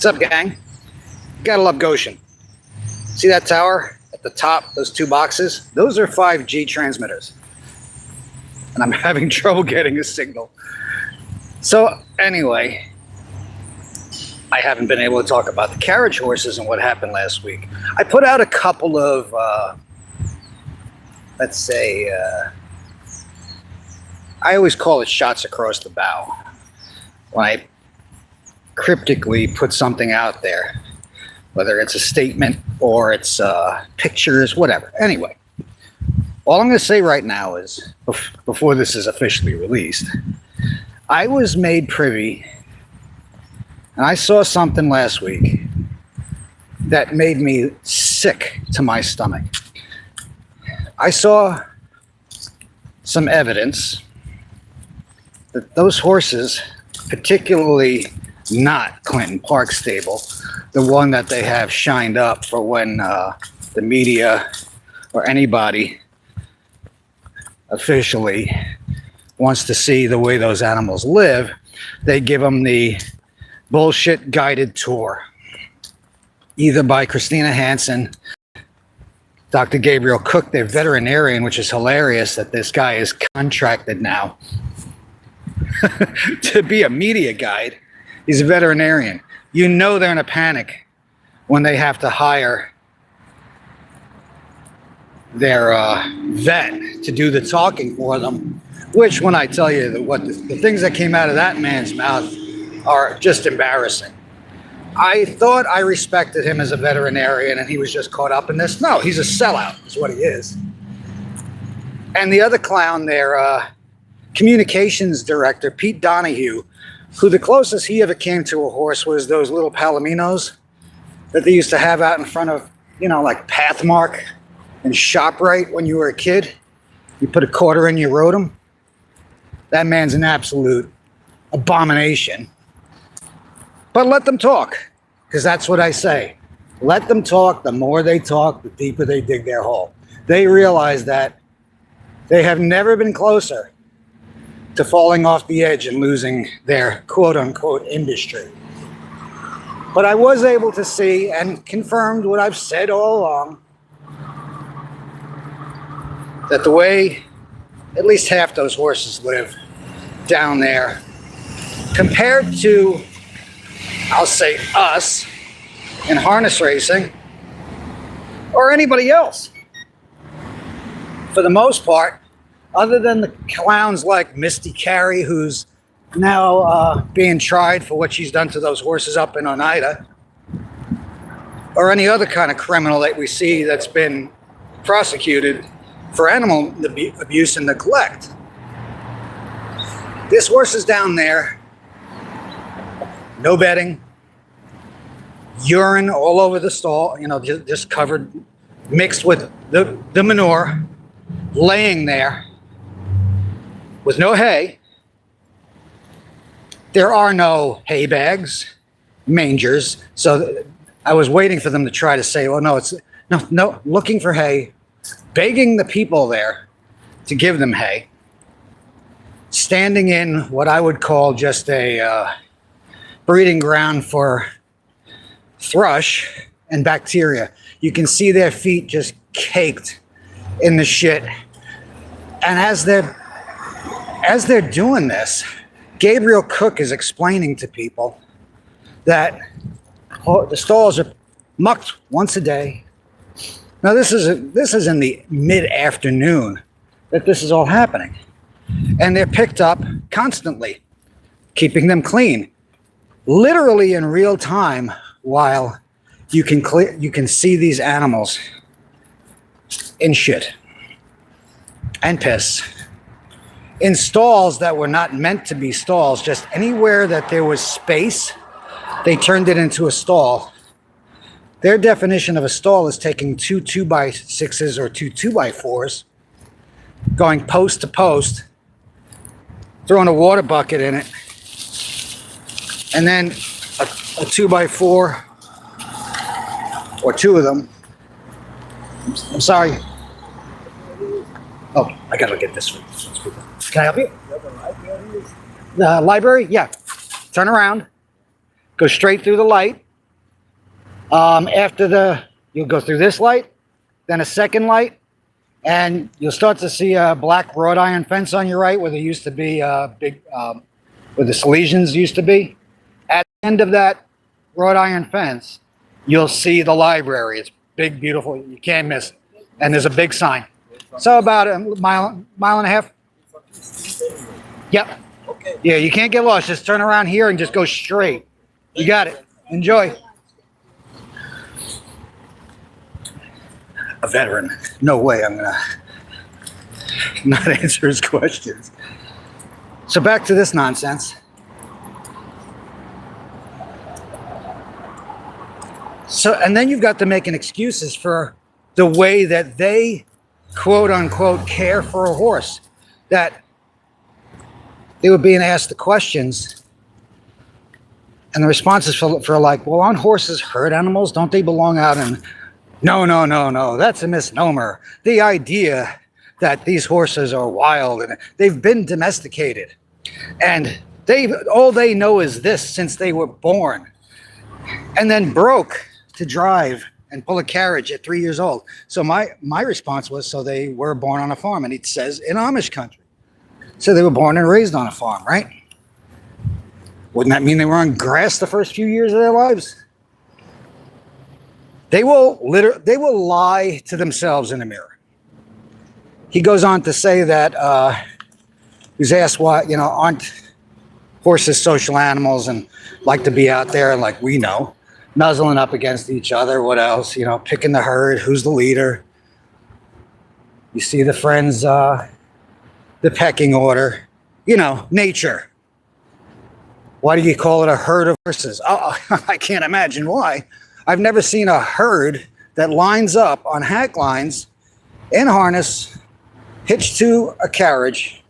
What's up, gang? Gotta love Goshen. See that tower at the top, those two boxes? Those are 5G transmitters. And I'm having trouble getting a signal. So anyway, I haven't been able to talk about the carriage horses and what happened last week. I put out a couple of, let's say, I always call it shots across the bow. When I cryptically put something out there, whether it's a statement or it's pictures, whatever. Anyway, all I'm going to say right now is, before this is officially released, I was made privy, and I saw something last week that made me sick to my stomach. I saw some evidence that those horses, particularly not Clinton Park Stable, the one that they have shined up for when the media or anybody officially wants to see the way those animals live, they give them the bullshit guided tour, either by Christina Hansen, Dr. Gabriel Cook, their veterinarian, which is hilarious that this guy is contracted now to be a media guide. He's a veterinarian. You know they're in a panic when they have to hire their vet to do the talking for them, which, when I tell you that what the things that came out of that man's mouth are just embarrassing. I thought I respected him as a veterinarian and he was just caught up in this. No, he's a sellout is what he is. And the other clown, their communications director, Pete Donahue, who the closest he ever came to a horse was those little Palominos that they used to have out in front of, you know, like Pathmark and ShopRite when you were a kid. You put a quarter in, you rode them. That man's an absolute abomination. But let them talk, because that's what I say. Let them talk. The more they talk, the deeper they dig their hole. They realize that they have never been closer to falling off the edge and losing their quote-unquote industry. But I was able to see and confirmed what I've said all along, that the way at least half those horses live down there, compared to, I'll say, us in harness racing or anybody else, for the most part, other than the clowns like Misty Carey, who's now being tried for what she's done to those horses up in Oneida, or any other kind of criminal that we see that's been prosecuted for animal abuse and neglect. This horse is down there, no bedding, urine all over the stall, you know, just covered, mixed with the manure, laying there with no hay. There are no hay bags, mangers. So I was waiting for them to try to say, well, no, it's no, looking for hay, begging the people there to give them hay, standing in what I would call just a breeding ground for thrush and bacteria. You can see their feet just caked in the shit. And as they're doing this, Gabriel Cook is explaining to people that the stalls are mucked once a day. Now this is in the mid-afternoon that this is all happening, and they're picked up constantly, keeping them clean, literally in real time, while you can see these animals in shit and piss in stalls that were not meant to be stalls. Just anywhere that there was space, they turned it into a stall. Their definition of a stall is taking two 2x6s or two 2x4s, going post to post, throwing a water bucket in it, and then a 2x4 or two of them. I'm sorry. Oh, I gotta get this one. Can I help you? The library? Yeah. Turn around. Go straight through the light. You'll go through this light, then a second light, and you'll start to see a black wrought iron fence on your right where there used to be where the Salesians used to be. At the end of that wrought iron fence, you'll see the library. It's big, beautiful. You can't miss it. And there's a big sign. So about a mile and a half. Yep. Okay. Yeah, you can't get lost. Just turn around here and just go straight. You got it. Enjoy. A veteran. No way I'm gonna not answer his questions. So back to this nonsense. So, and then you've got to make excuses for the way that they, quote unquote, care for a horse. That they were being asked the questions, and the responses for like, well, aren't horses herd animals? Don't they belong out in? No. That's a misnomer. The idea that these horses are wild and they've been domesticated, and all they know is this since they were born, and then broke to drive and pull a carriage at 3 years old. So my response was, so they were born on a farm, and it says in Amish country. So they were born and raised on a farm, right? Wouldn't that mean they were on grass the first few years of their lives? They will lie to themselves in the mirror. He goes on to say that he's asked why, aren't horses social animals and like to be out there, like we know, nuzzling up against each other. What else? Picking the herd. Who's the leader? You see the friends, the pecking order. Nature. Why do you call it a herd of horses? Oh, I can't imagine why. I've never seen a herd that lines up on hack lines in harness, hitched to a carriage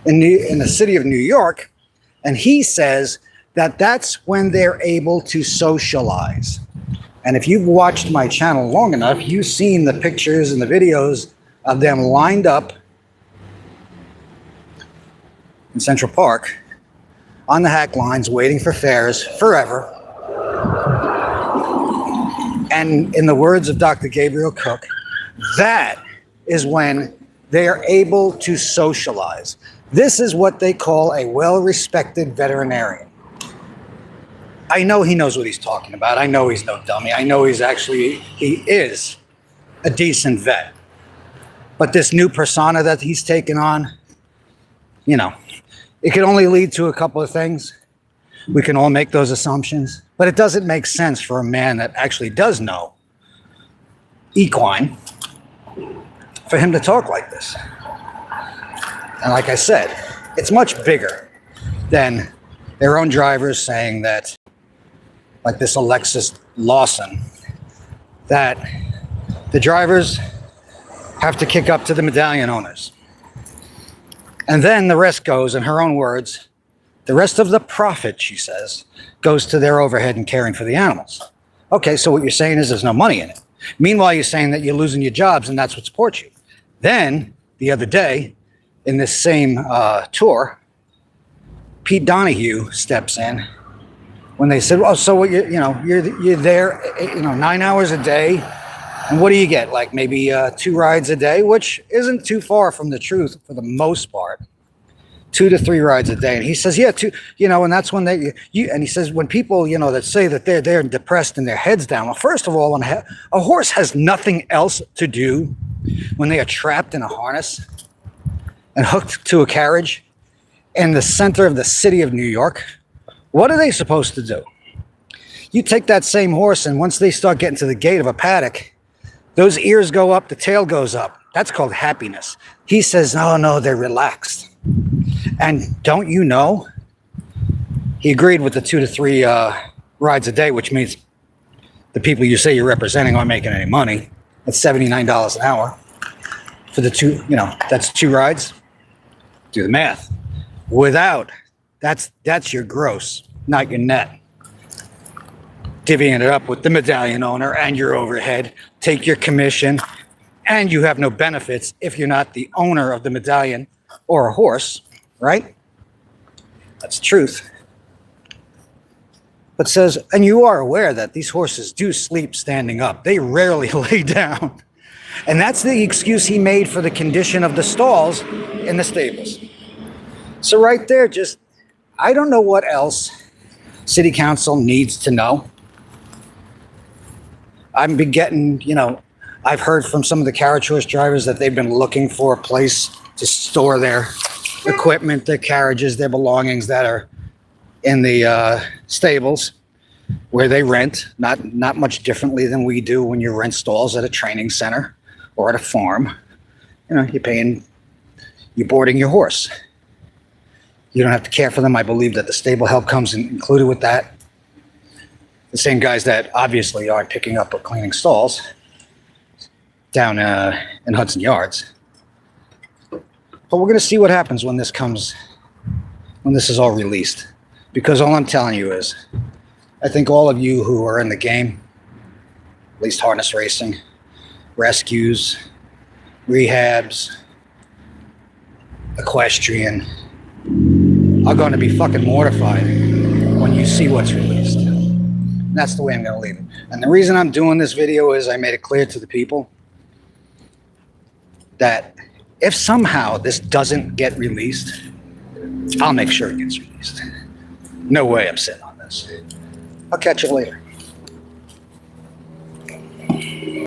in the city of New York. And he says that that's when they're able to socialize. And if you've watched my channel long enough, you've seen the pictures and the videos of them lined up in Central Park on the hack lines, waiting for fares forever. And in the words of Dr. Gabriel Cook, that is when they are able to socialize. This is what they call a well-respected veterinarian. I know he knows what he's talking about. I know he's no dummy. I know he is a decent vet. But this new persona that he's taken on, it can only lead to a couple of things. We can all make those assumptions, but it doesn't make sense for a man that actually does know equine for him to talk like this. And like I said, it's much bigger than their own drivers saying that, like this Alexis Lawson, that the drivers have to kick up to the medallion owners. And then the rest goes, in her own words, the rest of the profit, she says, goes to their overhead in caring for the animals. Okay, so what you're saying is there's no money in it. Meanwhile, you're saying that you're losing your jobs and that's what supports you. Then, the other day, in this same tour, Pete Donahue steps in when they said, "Oh, so what? You're there, 9 hours a day, and what do you get? Like maybe 2 rides a day, which isn't too far from the truth for the most part. 2 to 3 rides a day." And he says, "Yeah, 2. And that's when and he says when people, that say that they're depressed and their heads down. Well, first of all, a horse has nothing else to do when they are trapped in a harness and hooked to a carriage in the center of the city of New York. What are they supposed to do? You take that same horse, and once they start getting to the gate of a paddock, those ears go up, the tail goes up. That's called happiness." He says, no, they're relaxed. And don't you know, he agreed with the 2 to 3 rides a day, which means the people you say you're representing aren't making any money. That's $79 an hour for the 2, that's 2 rides. Do the math. That's your gross, not your net. Divvying it up with the medallion owner and your overhead, take your commission, and you have no benefits if you're not the owner of the medallion or a horse, right? That's the truth. but says, and you are aware that these horses do sleep standing up. They rarely lay down. And that's the excuse he made for the condition of the stalls in the stables. So right there, just, I don't know what else City Council needs to know. I've been getting, I've heard from some of the carriage horse drivers that they've been looking for a place to store their equipment, their carriages, their belongings that are in the stables where they rent, not much differently than we do when you rent stalls at a training center or at a farm. You're boarding your horse. You don't have to care for them. I believe that the stable help comes included with that. The same guys that obviously aren't picking up or cleaning stalls down in Hudson Yards. But we're going to see what happens when this is all released. Because all I'm telling you is, I think all of you who are in the game, at least harness racing, rescues, rehabs, equestrian, are going to be fucking mortified when you see what's released. And that's the way I'm going to leave it. And the reason I'm doing this video is I made it clear to the people that if somehow this doesn't get released, I'll make sure it gets released. No way I'm sitting on this. I'll catch you later.